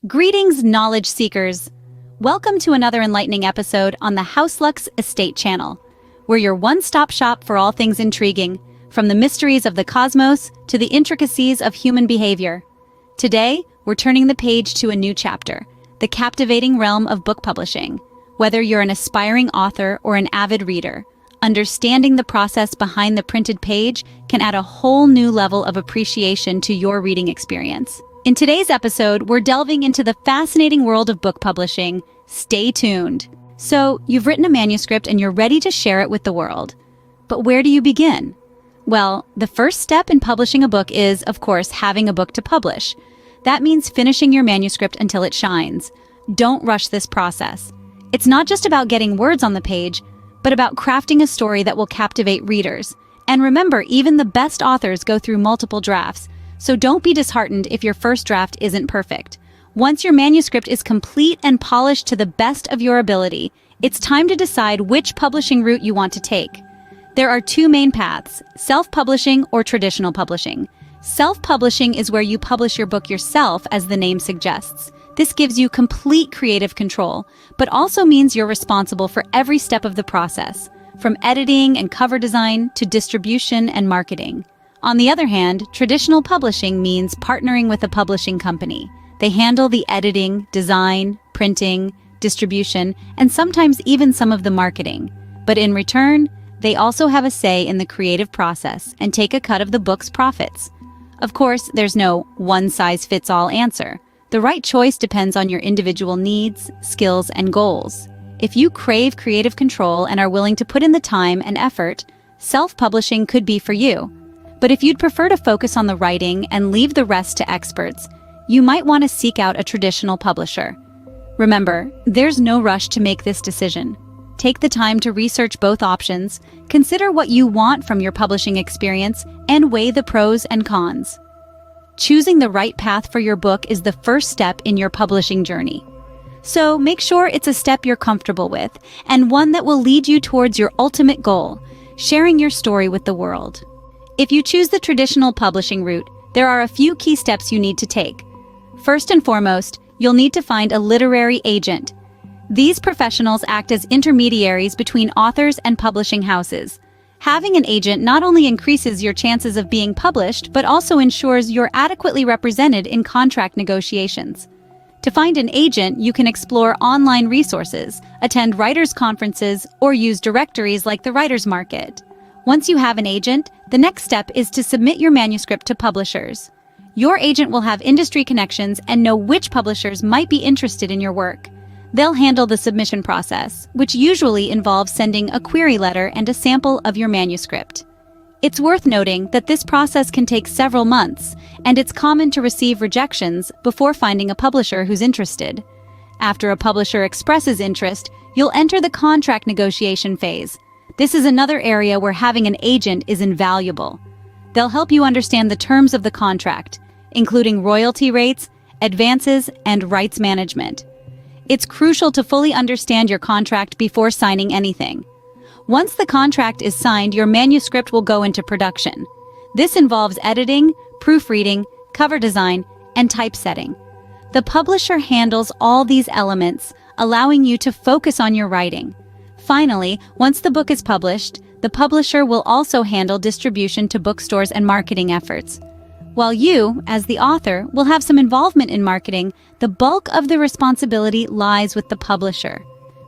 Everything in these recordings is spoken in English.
Greetings, knowledge seekers! Welcome to another enlightening episode on the Houselux Estate channel. We're your one-stop shop for all things intriguing, from the mysteries of the cosmos to the intricacies of human behavior. Today, we're turning the page to a new chapter, the captivating realm of book publishing. Whether you're an aspiring author or an avid reader, understanding the process behind the printed page can add a whole new level of appreciation to your reading experience. In today's episode, we're delving into the fascinating world of book publishing. Stay tuned. So, you've written a manuscript and you're ready to share it with the world. But where do you begin? Well, the first step in publishing a book is, of course, having a book to publish. That means finishing your manuscript until it shines. Don't rush this process. It's not just about getting words on the page, but about crafting a story that will captivate readers. And remember, even the best authors go through multiple drafts. So don't be disheartened if your first draft isn't perfect. Once your manuscript is complete and polished to the best of your ability, it's time to decide which publishing route you want to take. There are two main paths: self-publishing or traditional publishing. Self-publishing is where you publish your book yourself, as the name suggests. This gives you complete creative control, but also means you're responsible for every step of the process, from editing and cover design to distribution and marketing. On the other hand, traditional publishing means partnering with a publishing company. They handle the editing, design, printing, distribution, and sometimes even some of the marketing. But in return, they also have a say in the creative process and take a cut of the book's profits. Of course, there's no one-size-fits-all answer. The right choice depends on your individual needs, skills, and goals. If you crave creative control and are willing to put in the time and effort, self-publishing could be for you. But if you'd prefer to focus on the writing and leave the rest to experts, you might want to seek out a traditional publisher. Remember, there's no rush to make this decision. Take the time to research both options, consider what you want from your publishing experience, and weigh the pros and cons. Choosing the right path for your book is the first step in your publishing journey. So make sure it's a step you're comfortable with, and one that will lead you towards your ultimate goal, sharing your story with the world. If you choose the traditional publishing route, there are a few key steps you need to take. First and foremost, you'll need to find a literary agent. These professionals act as intermediaries between authors and publishing houses. Having an agent not only increases your chances of being published, but also ensures you're adequately represented in contract negotiations. To find an agent, you can explore online resources, attend writers' conferences, or use directories like the Writers' Market. Once you have an agent, the next step is to submit your manuscript to publishers. Your agent will have industry connections and know which publishers might be interested in your work. They'll handle the submission process, which usually involves sending a query letter and a sample of your manuscript. It's worth noting that this process can take several months, and it's common to receive rejections before finding a publisher who's interested. After a publisher expresses interest, you'll enter the contract negotiation phase. This is another area where having an agent is invaluable. They'll help you understand the terms of the contract, including royalty rates, advances, and rights management. It's crucial to fully understand your contract before signing anything. Once the contract is signed, your manuscript will go into production. This involves editing, proofreading, cover design, and typesetting. The publisher handles all these elements, allowing you to focus on your writing. Finally, once the book is published, the publisher will also handle distribution to bookstores and marketing efforts. While you, as the author, will have some involvement in marketing, the bulk of the responsibility lies with the publisher.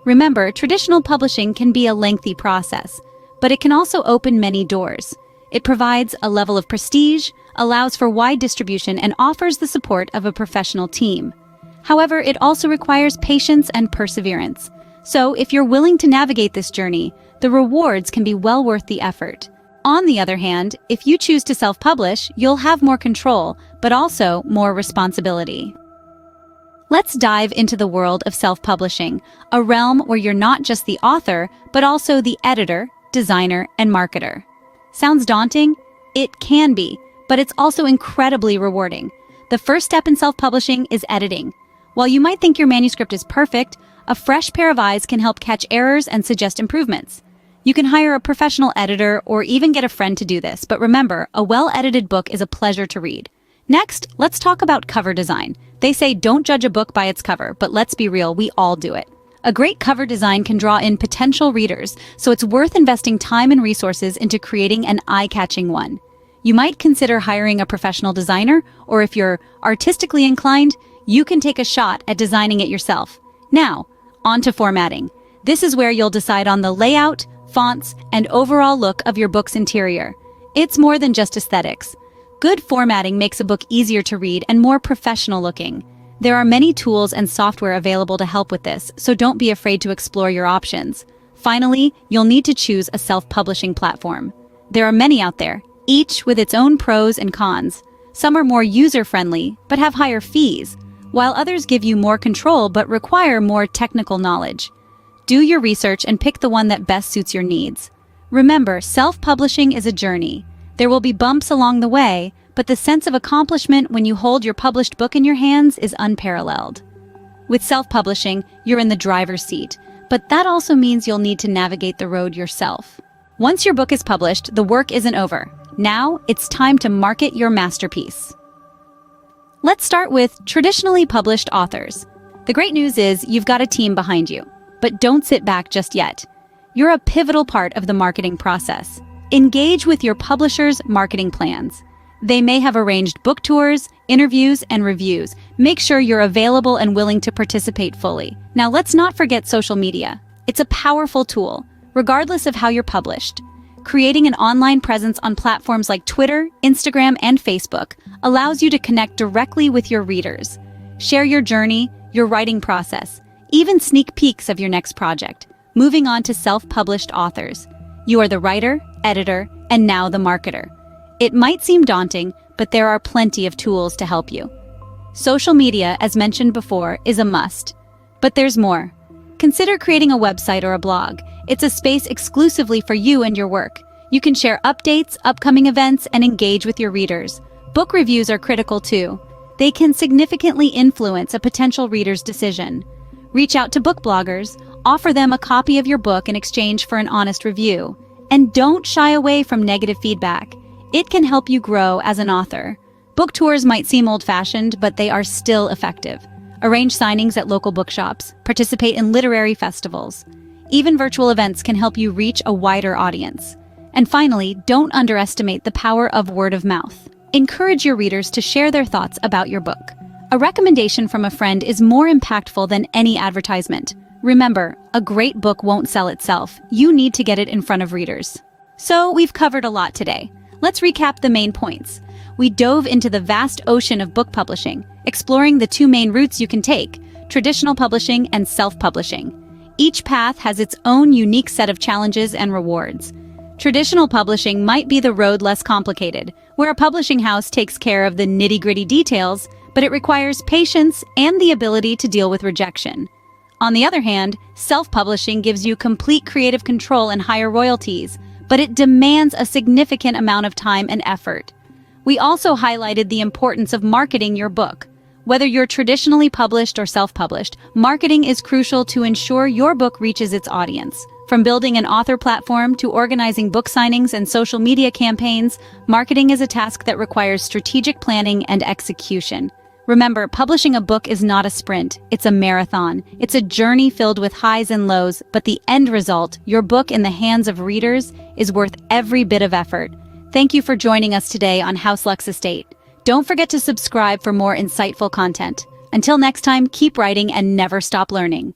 Remember, traditional publishing can be a lengthy process, but it can also open many doors. It provides a level of prestige, allows for wide distribution, and offers the support of a professional team. However, it also requires patience and perseverance. So, if you're willing to navigate this journey, the rewards can be well worth the effort. On the other hand, if you choose to self-publish, you'll have more control, but also more responsibility. Let's dive into the world of self-publishing, a realm where you're not just the author, but also the editor, designer, and marketer. Sounds daunting? It can be, but it's also incredibly rewarding. The first step in self-publishing is editing. While you might think your manuscript is perfect, a fresh pair of eyes can help catch errors and suggest improvements. You can hire a professional editor or even get a friend to do this, but remember, a well-edited book is a pleasure to read. Next, let's talk about cover design. They say don't judge a book by its cover, but let's be real, we all do it. A great cover design can draw in potential readers, so it's worth investing time and resources into creating an eye-catching one. You might consider hiring a professional designer, or if you're artistically inclined, you can take a shot at designing it yourself. Now, on to formatting. This is where you'll decide on the layout, fonts, and overall look of your book's interior. It's more than just aesthetics. Good formatting makes a book easier to read and more professional looking. There are many tools and software available to help with this, so don't be afraid to explore your options. Finally, you'll need to choose a self-publishing platform. There are many out there, each with its own pros and cons. Some are more user-friendly, but have higher fees, while others give you more control but require more technical knowledge. Do your research and pick the one that best suits your needs. Remember, self-publishing is a journey. There will be bumps along the way, but the sense of accomplishment when you hold your published book in your hands is unparalleled. With self-publishing, you're in the driver's seat, but that also means you'll need to navigate the road yourself. Once your book is published, the work isn't over. Now, it's time to market your masterpiece. Let's start with traditionally published authors. The great news is you've got a team behind you, but don't sit back just yet. You're a pivotal part of the marketing process. Engage with your publisher's marketing plans. They may have arranged book tours, interviews, and reviews. Make sure you're available and willing to participate fully. Now, let's not forget social media. It's a powerful tool, regardless of how you're published. Creating an online presence on platforms like Twitter, Instagram, and Facebook allows you to connect directly with your readers. Share your journey, your writing process, even sneak peeks of your next project. Moving on to self-published authors. You are the writer, editor, and now the marketer. It might seem daunting, but there are plenty of tools to help you. Social media, as mentioned before, is a must. But there's more. Consider creating a website or a blog. It's a space exclusively for you and your work. You can share updates, upcoming events, and engage with your readers. Book reviews are critical too. They can significantly influence a potential reader's decision. Reach out to book bloggers, offer them a copy of your book in exchange for an honest review. And don't shy away from negative feedback. It can help you grow as an author. Book tours might seem old-fashioned, but they are still effective. Arrange signings at local bookshops, participate in literary festivals. Even virtual events can help you reach a wider audience. And finally, don't underestimate the power of word of mouth. Encourage your readers to share their thoughts about your book. A recommendation from a friend is more impactful than any advertisement. Remember, a great book won't sell itself. You need to get it in front of readers. So, we've covered a lot today. Let's recap the main points. We dove into the vast ocean of book publishing, exploring the two main routes you can take: traditional publishing and self-publishing. Each path has its own unique set of challenges and rewards. Traditional publishing might be the road less complicated, where a publishing house takes care of the nitty-gritty details, but it requires patience and the ability to deal with rejection. On the other hand, self-publishing gives you complete creative control and higher royalties, but it demands a significant amount of time and effort. We also highlighted the importance of marketing your book. Whether you're traditionally published or self-published, marketing is crucial to ensure your book reaches its audience. From building an author platform to organizing book signings and social media campaigns, marketing is a task that requires strategic planning and execution. Remember, publishing a book is not a sprint, it's a marathon. It's a journey filled with highs and lows, but the end result, your book in the hands of readers, is worth every bit of effort. Thank you for joining us today on House Lux Estate. Don't forget to subscribe for more insightful content. Until next time, keep writing and never stop learning.